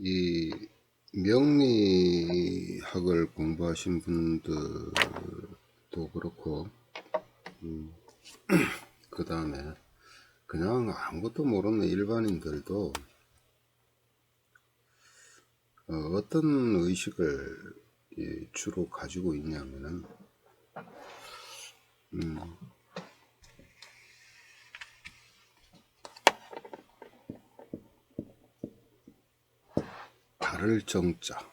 이 명리학을 공부하신 분들도 그렇고, 그 다음에 그냥 아무것도 모르는 일반인들도 어떤 의식을 주로 가지고 있냐면은, 다를 정자.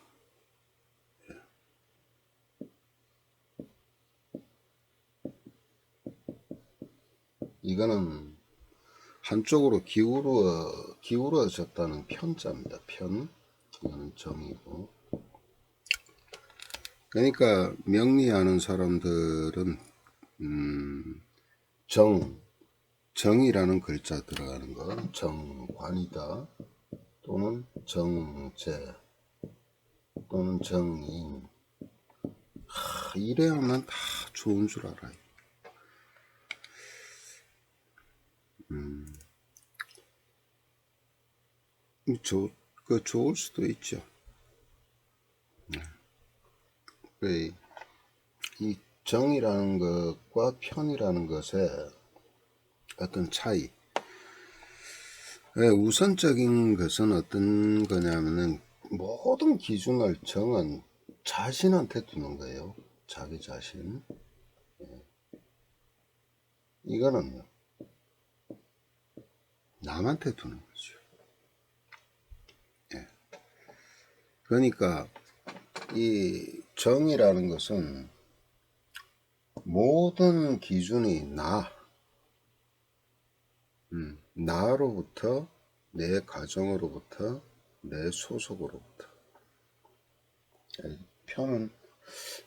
이거는 한쪽으로 기울어졌다는 편자입니다. 편. 이거는 정이고. 그러니까 명리하는 사람들은 정이라는 글자 들어가는 거, 정관이다 또는 정제 또는 정인. 이래야만 다 좋은 줄 알아요. 좋을 수도 있죠. 이 정이라는 것과 편이라는 것의 어떤 차이. 우선적인 것은 어떤 거냐면은 모든 기준을 정은 자신한테 두는 거예요. 자기 자신. 이거는요, 남한테 두는 거죠. 그러니까 이 정이라는 것은 모든 기준이 나로부터, 내 가정으로부터, 내 소속으로부터. 편은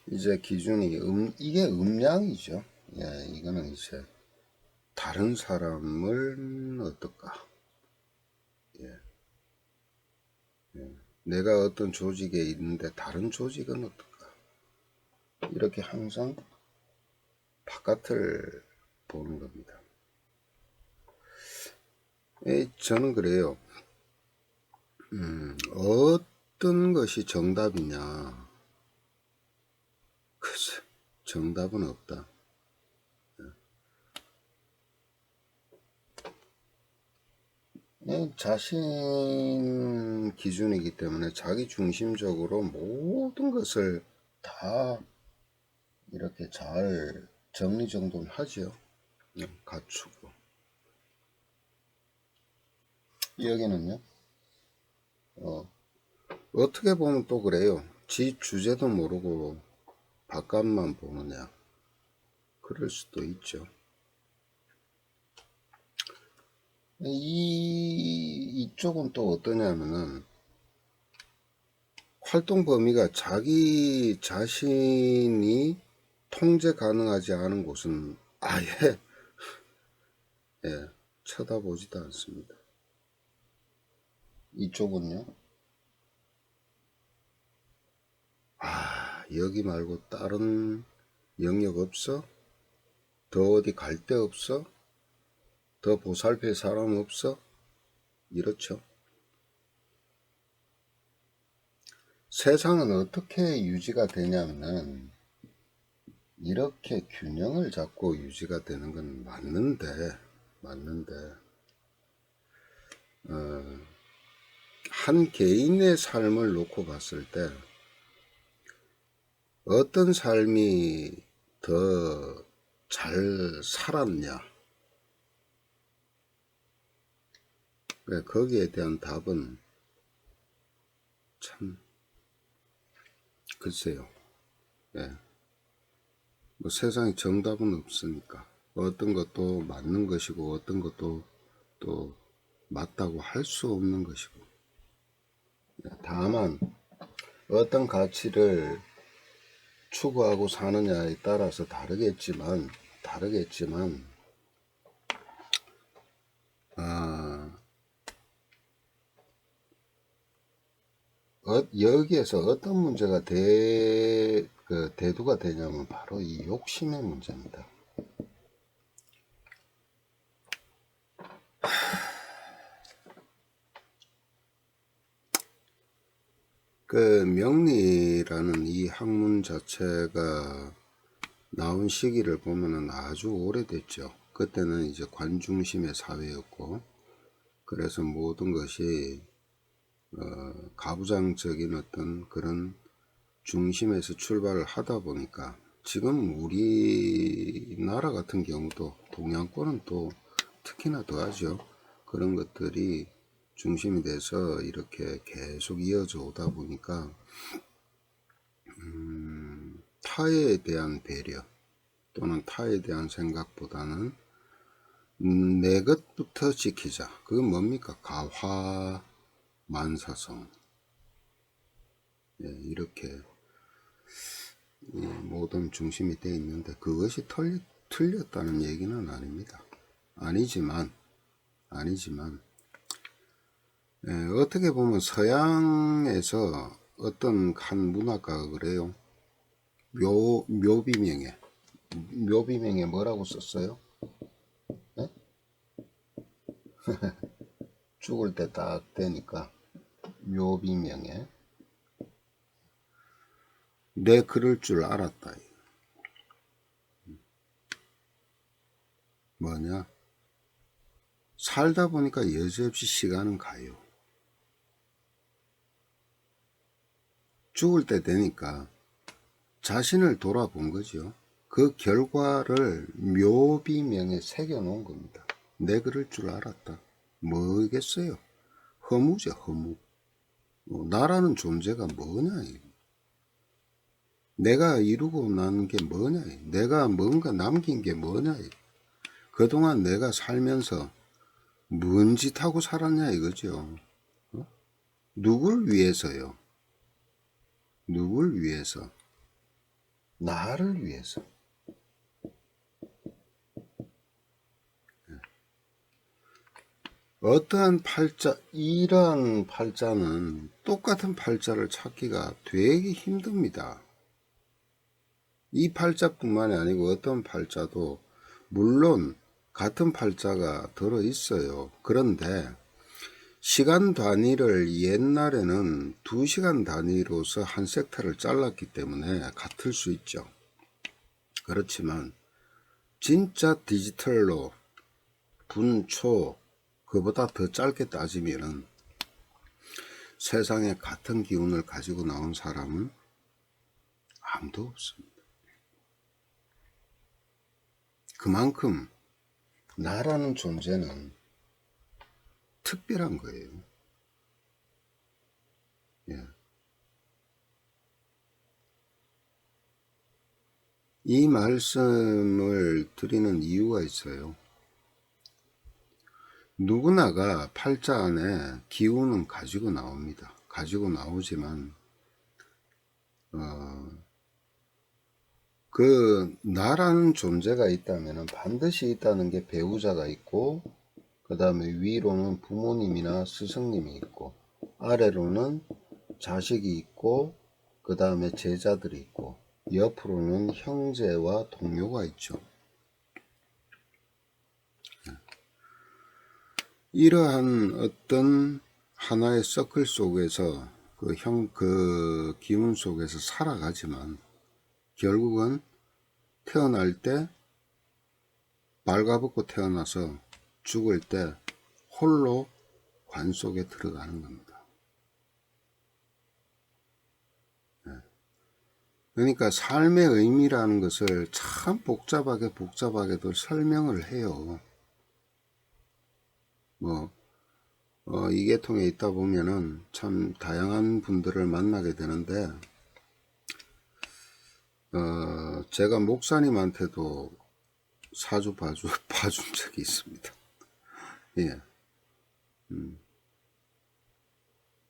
이제 기준이 이게 음량이죠. 이거는 이제 다른 사람을 어떨까? 내가 어떤 조직에 있는데 다른 조직은 어떨까? 이렇게 항상 바깥을 보는 겁니다. 저는 그래요. 어떤 것이 정답이냐? 글쎄, 정답은 없다. 자신 기준이기 때문에 자기 중심적으로 모든 것을 다 이렇게 잘 정리정돈 하죠. 갖추고. 여기는요, 어떻게 보면 또 그래요. 지 주제도 모르고 바깥만 보느냐. 그럴 수도 있죠. 이쪽은 또 어떠냐면은, 활동 범위가 자기 자신이 통제 가능하지 않은 곳은 아예 쳐다보지도 않습니다. 이쪽은요, 여기 말고 다른 영역 없어? 더 어디 갈 데 없어? 더 보살필 사람 없어? 이렇죠. 세상은 어떻게 유지가 되냐면은 이렇게 균형을 잡고 유지가 되는 건 맞는데 한 개인의 삶을 놓고 봤을 때 어떤 삶이 더 잘 살았냐, 거기에 대한 답은 참 글쎄요. 뭐 세상에 정답은 없으니까 어떤 것도 맞는 것이고 어떤 것도 또 맞다고 할 수 없는 것이고, 다만 어떤 가치를 추구하고 사느냐에 따라서 다르겠지만 여기에서 어떤 문제가 대두가 되냐면 바로 이 욕심의 문제입니다. 그 명리라는 이 학문 자체가 나온 시기를 보면은 아주 오래됐죠. 그때는 이제 관중심의 사회였고, 그래서 모든 것이 가부장적인 어떤 그런 중심에서 출발을 하다 보니까 지금 우리나라 같은 경우도 동양권은 또 특히나 더하죠. 그런 것들이 중심이 돼서 이렇게 계속 이어져 오다 보니까 타에 대한 배려 또는 타에 대한 생각보다는 내 것부터 지키자. 그건 뭡니까? 가화만사성. 예, 이렇게 모든 중심이 되어 있는데 그것이 틀렸다는 얘기는 아닙니다. 아니지만 어떻게 보면 서양에서 어떤 한 문학가가 그래요. 묘비명에 뭐라고 썼어요? 네? 죽을 때 딱 되니까 묘비명에 내 그럴 줄 알았다. 뭐냐? 살다 보니까 여지없이 시간은 가요. 죽을 때 되니까 자신을 돌아본 거죠. 그 결과를 묘비명에 새겨 놓은 겁니다. 내 그럴 줄 알았다. 뭐겠어요? 허무죠, 허무. 나라는 존재가 뭐냐? 내가 이루고 난 게 뭐냐? 내가 뭔가 남긴 게 뭐냐? 그동안 내가 살면서 뭔 짓 하고 살았냐 이거죠. 누굴 위해서요? 누굴 위해서? 나를 위해서. 어떠한 팔자, 이러한 팔자는 똑같은 팔자를 찾기가 되게 힘듭니다. 이 팔자뿐만이 아니고 어떤 팔자도 물론 같은 팔자가 들어 있어요. 그런데 시간 단위를 옛날에는 2시간 단위로서 한 섹터를 잘랐기 때문에 같을 수 있죠. 그렇지만 진짜 디지털로 분초 그보다 더 짧게 따지면은 세상에 같은 기운을 가지고 나온 사람은 아무도 없습니다. 그만큼 나라는 존재는 특별한 거예요. 예. 이 말씀을 드리는 이유가 있어요. 누구나가 팔자 안에 기운은 가지고 나옵니다. 가지고 나오지만 그 나라는 존재가 있다면 반드시 있다는 게 배우자가 있고, 그 다음에 위로는 부모님이나 스승님이 있고, 아래로는 자식이 있고, 그 다음에 제자들이 있고, 옆으로는 형제와 동료가 있죠. 이러한 어떤 하나의 서클 속에서 그 기운 속에서 살아가지만 결국은 태어날 때 발가벗고 태어나서 죽을 때 홀로 관 속에 들어가는 겁니다. 그러니까 삶의 의미라는 것을 참 복잡하게도 설명을 해요. 이 계통에 있다 보면은 참 다양한 분들을 만나게 되는데, 제가 목사님한테도 사주 봐준 적이 있습니다. 예.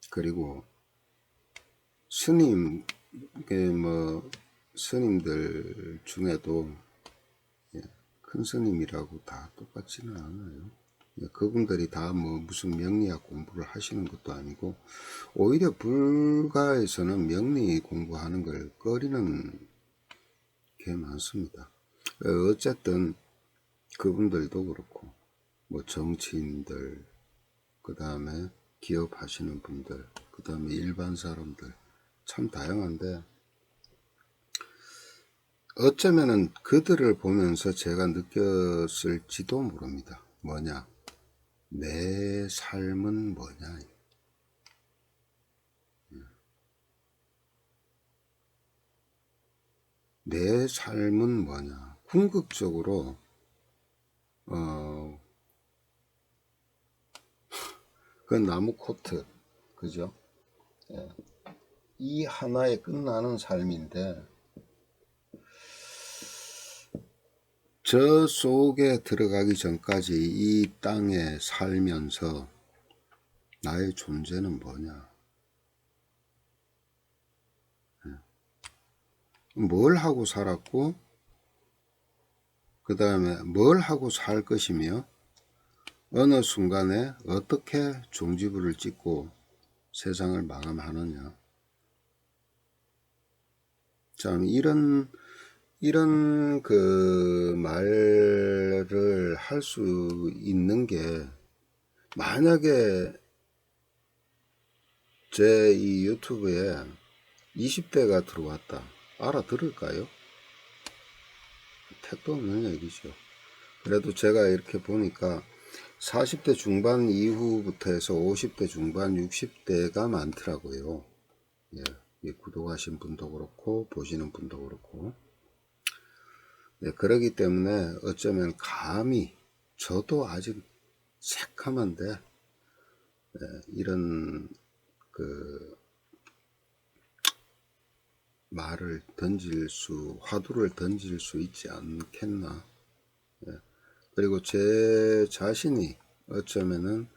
그리고 스님들 중에도 큰 스님이라고 다 똑같지는 않아요. 그분들이 다 무슨 명리학 공부를 하시는 것도 아니고, 오히려 불가에서는 명리 공부하는 걸 꺼리는 게 많습니다. 어쨌든 그분들도 그렇고, 정치인들, 그 다음에 기업 하시는 분들, 그 다음에 일반 사람들, 참 다양한데, 어쩌면은 그들을 보면서 제가 느꼈을지도 모릅니다. 뭐냐? 내 삶은 뭐냐? 내 삶은 뭐냐? 궁극적으로 그 나무 코트, 그죠? 예. 이 하나에 끝나는 삶인데, 저 속에 들어가기 전까지 이 땅에 살면서 나의 존재는 뭐냐? 뭘 하고 살았고, 그 다음에 뭘 하고 살 것이며, 어느 순간에 어떻게 종지부를 찍고 세상을 마감하느냐. 참, 이런 그 말을 할 수 있는 게, 만약에 제 이 유튜브에 20대가 들어왔다. 알아들을까요? 택도 없는 얘기죠. 그래도 제가 이렇게 보니까 40대 중반 이후부터 해서 50대 중반, 60대가 많더라고요. 예, 구독하신 분도 그렇고 보시는 분도 그렇고. 네, 그러기 때문에 어쩌면 감히 저도 아직 새카만데, 이런 그 화두를 던질 수 있지 않겠나. 그리고 제 자신이 어쩌면은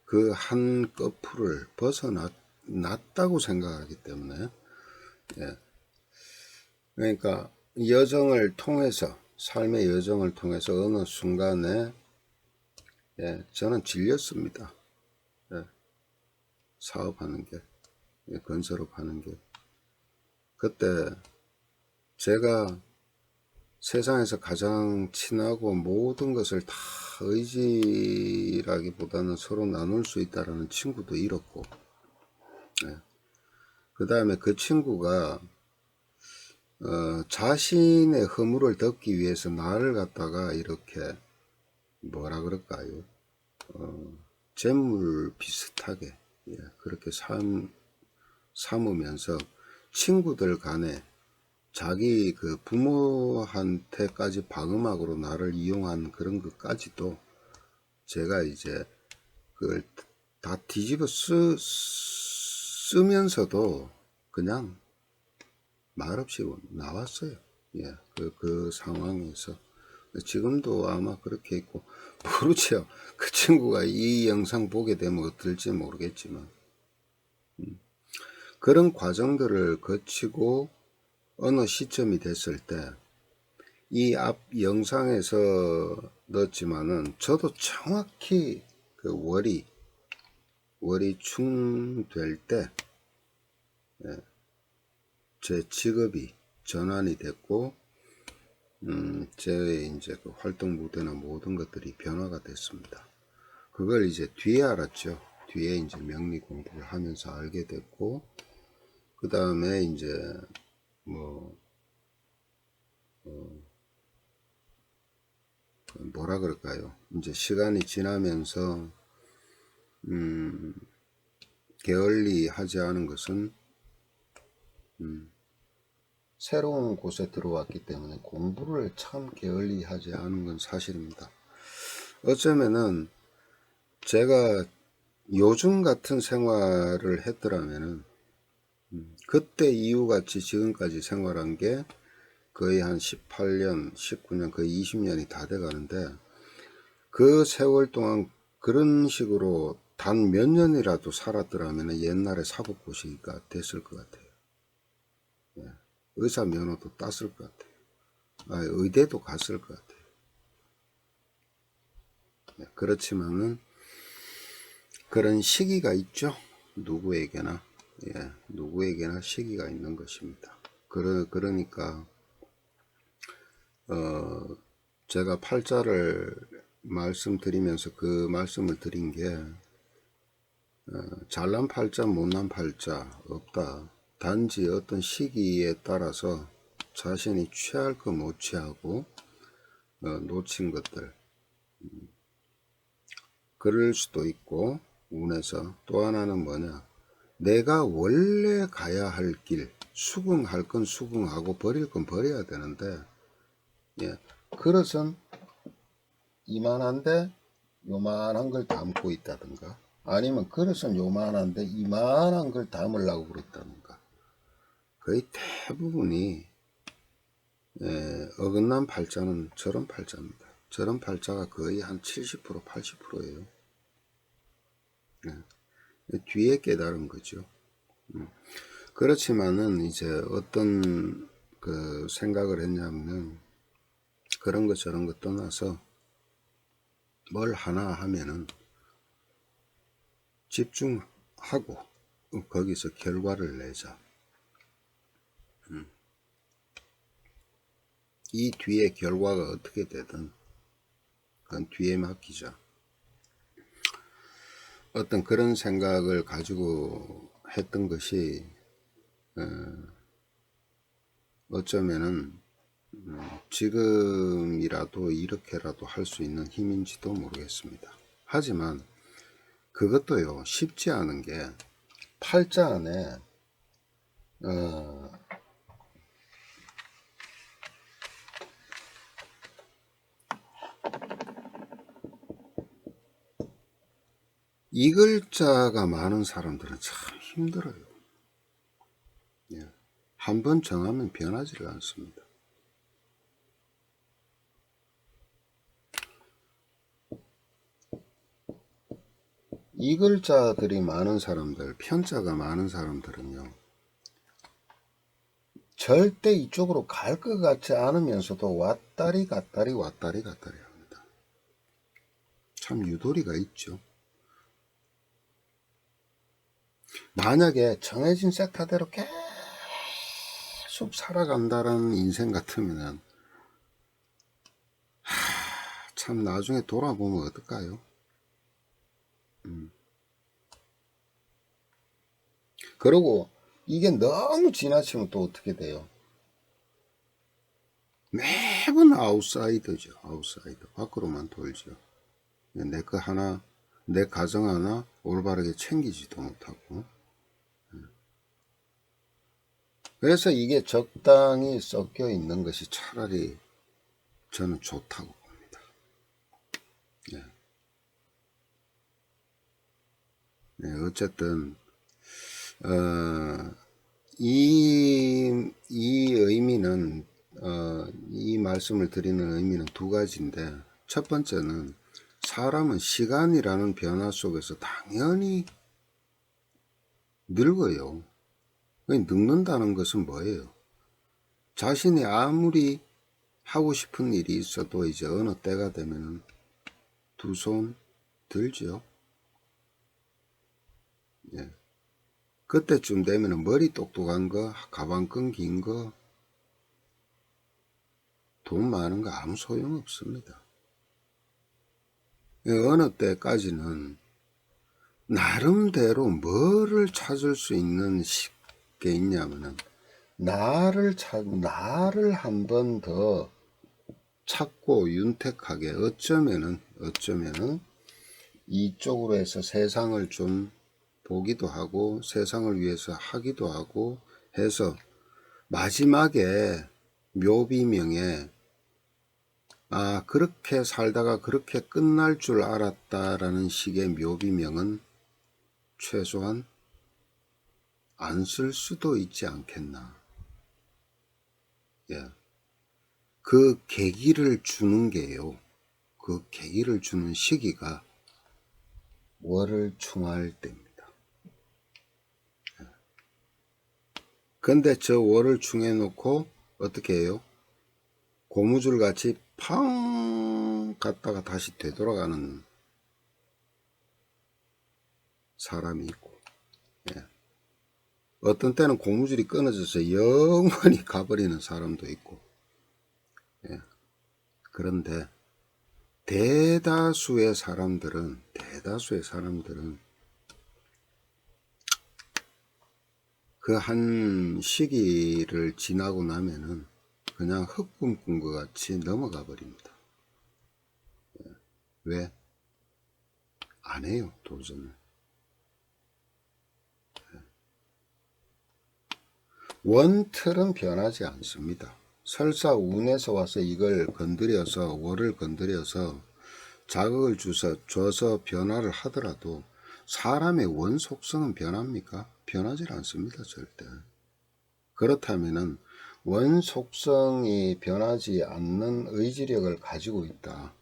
그 한 꺼풀을 벗어났다고 생각하기 때문에, 그러니까 여정을 통해서, 삶의 여정을 통해서 어느 순간에 저는 질렸습니다. 사업하는 게, 건설업 하는 게. 그때 제가 세상에서 가장 친하고 모든 것을 다 의지라기보다는 서로 나눌 수 있다라는 친구도 잃었고, 그 다음에 그 친구가 자신의 허물을 덮기 위해서 나를 갖다가 이렇게 뭐라 그럴까요? 재물 비슷하게 그렇게 삼으면서 친구들 간에 자기 그 부모한테까지 방음막으로 나를 이용한 그런 것까지도 제가 이제 그걸 다 뒤집어 쓰면서도 그냥 말없이 나왔어요. 그 상황에서. 지금도 아마 그렇게 있고, 모르죠. 그 친구가 이 영상 보게 되면 어떨지 모르겠지만, 그런 과정들을 거치고 어느 시점이 됐을 때, 이 앞 영상에서 넣었지만은, 저도 정확히 그 월이 충될 때, 제 직업이 전환이 됐고, 제 이제 그 활동 무대나 모든 것들이 변화가 됐습니다. 그걸 이제 뒤에 알았죠. 뒤에 이제 명리 공부를 하면서 알게 됐고, 그 다음에 이제 뭐라 그럴까요? 이제 시간이 지나면서 게을리 하지 않은 것은 새로운 곳에 들어왔기 때문에 공부를 참 게을리 하지 않은 건 사실입니다. 어쩌면은 제가 요즘 같은 생활을 했더라면은 그때 이후같이 지금까지 생활한 게 거의 한 18년, 19년, 거의 20년이 다 돼 가는데, 그 세월 동안 그런 식으로 단 몇 년이라도 살았더라면 옛날에 사법고시가 됐을 것 같아요. 의사 면허도 땄을 것 같아요. 의대도 갔을 것 같아요. 그렇지만은 그런 시기가 있죠. 누구에게나. 누구에게나 시기가 있는 것입니다. 그러니까 제가 팔자를 말씀드리면서 그 말씀을 드린 게, 잘난 팔자 못난 팔자 없다. 단지 어떤 시기에 따라서 자신이 취할 거 못 취하고 놓친 것들, 그럴 수도 있고, 운에서 또 하나는 뭐냐, 내가 원래 가야 할 길, 수긍할 건 수긍하고 버릴 건 버려야 되는데, 예, 그릇은 이만한데 요만한 걸 담고 있다든가, 아니면 그릇은 요만한데 이만한 걸 담으려고 그랬다든가, 거의 대부분이 어긋난 팔자는 저런 팔자입니다. 저런 팔자가 거의 한 70% 80%예요. 뒤에 깨달은 거죠. 그렇지만은 이제 어떤 그 생각을 했냐면, 그런 거 저런 거 떠나서 뭘 하나 하면은 집중하고 거기서 결과를 내자. 이 뒤에 결과가 어떻게 되든 그건 뒤에 맡기자. 어떤 그런 생각을 가지고 했던 것이 어쩌면은 지금이라도 이렇게라도 할 수 있는 힘인지도 모르겠습니다. 하지만 그것도요, 쉽지 않은 게 팔자 안에 이 글자가 많은 사람들은 참 힘들어요. 예. 한번 정하면 변하지를 않습니다. 이 글자들이 많은 사람들, 편자가 많은 사람들은요, 절대 이쪽으로 갈 것 같지 않으면서도 왔다리 갔다리 왔다리 갔다리 합니다. 참 유도리가 있죠. 만약에 정해진 섹터대로 계속 살아간다는 인생 같으면 참 나중에 돌아보면 어떨까요? 그리고 이게 너무 지나치면 또 어떻게 돼요? 매번 아웃사이더죠. 아웃사이더. 밖으로만 돌죠. 내 거 하나, 내 가정 하나 올바르게 챙기지도 못하고. 그래서 이게 적당히 섞여 있는 것이 차라리 저는 좋다고 봅니다. 네. 네, 어쨌든 이 의미는 이 말씀을 드리는 의미는 두 가지인데, 첫 번째는 사람은 시간이라는 변화 속에서 당연히 늙어요. 늙는다는 것은 뭐예요? 자신이 아무리 하고 싶은 일이 있어도 이제 어느 때가 되면 두 손 들죠. 예. 그때쯤 되면 머리 똑똑한 거, 가방끈 긴 거, 돈 많은 거 아무 소용 없습니다. 어느 때까지는 나름대로 뭐를 찾을 수 있는 게 있냐면은, 나를 한 번 더 찾고 윤택하게 어쩌면은 이쪽으로 해서 세상을 좀 보기도 하고 세상을 위해서 하기도 하고 해서 마지막에 묘비명에 그렇게 살다가 그렇게 끝날 줄 알았다라는 식의 묘비명은 최소한 안 쓸 수도 있지 않겠나. 예. 그 계기를 주는 게요. 그 계기를 주는 시기가 월을 충할 때입니다. 근데 저 월을 충해 놓고 어떻게 해요? 고무줄 같이 팡 갔다가 다시 되돌아가는 사람이 있고, 예. 어떤 때는 고무줄이 끊어져서 영원히 가버리는 사람도 있고, 예. 그런데 대다수의 사람들은 그 한 시기를 지나고 나면은 그냥 흑꿈 꾼 것 같이 넘어가 버립니다. 왜? 안 해요, 도전을. 원틀은 변하지 않습니다. 설사 운에서 와서 이걸 건드려서, 월을 건드려서 자극을 줘서 변화를 하더라도 사람의 원 속성은 변합니까? 변하지 않습니다, 절대. 그렇다면은 원 속성이 변하지 않는 의지력을 가지고 있다.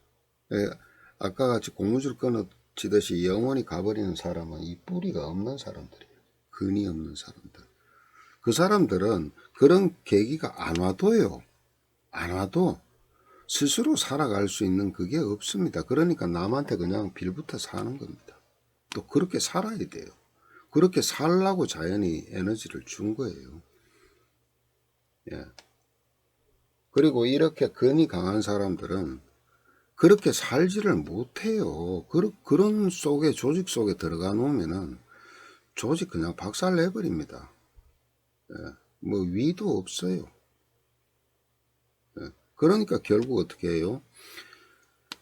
예, 아까 같이 고무줄 끊어지듯이 영원히 가버리는 사람은 이 뿌리가 없는 사람들이에요. 근이 없는 사람들. 그 사람들은 그런 계기가 안 와도요. 안 와도 스스로 살아갈 수 있는 그게 없습니다. 그러니까 남한테 그냥 빌붙어 사는 겁니다. 또 그렇게 살아야 돼요. 그렇게 살라고 자연이 에너지를 준 거예요. 예. 그리고 이렇게 근이 강한 사람들은 그렇게 살지를 못해요. 그런 속에, 조직 속에 들어가 놓으면은 조직 그냥 박살 내버립니다. 예. 뭐 위도 없어요. 예. 그러니까 결국 어떻게 해요?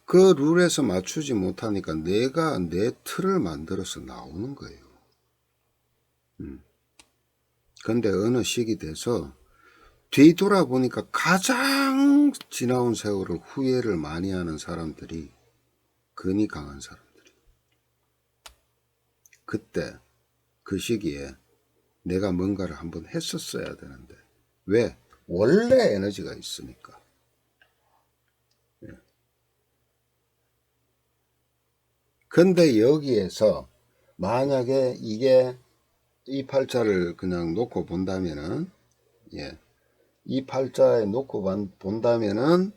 그 룰에서 맞추지 못하니까 내가 내 틀을 만들어서 나오는 거예요. 근데 어느 시기 돼서 뒤돌아보니까 가장 지나온 세월을 후회를 많이 하는 사람들이 근이 강한 사람들이. 그때 그 시기에 내가 뭔가를 한번 했었어야 되는데 왜? 원래 에너지가 있으니까. 근데 여기에서 만약에 이게 이 팔자를 그냥 놓고 본다면은, 예, 이 팔자에 놓고 본다면은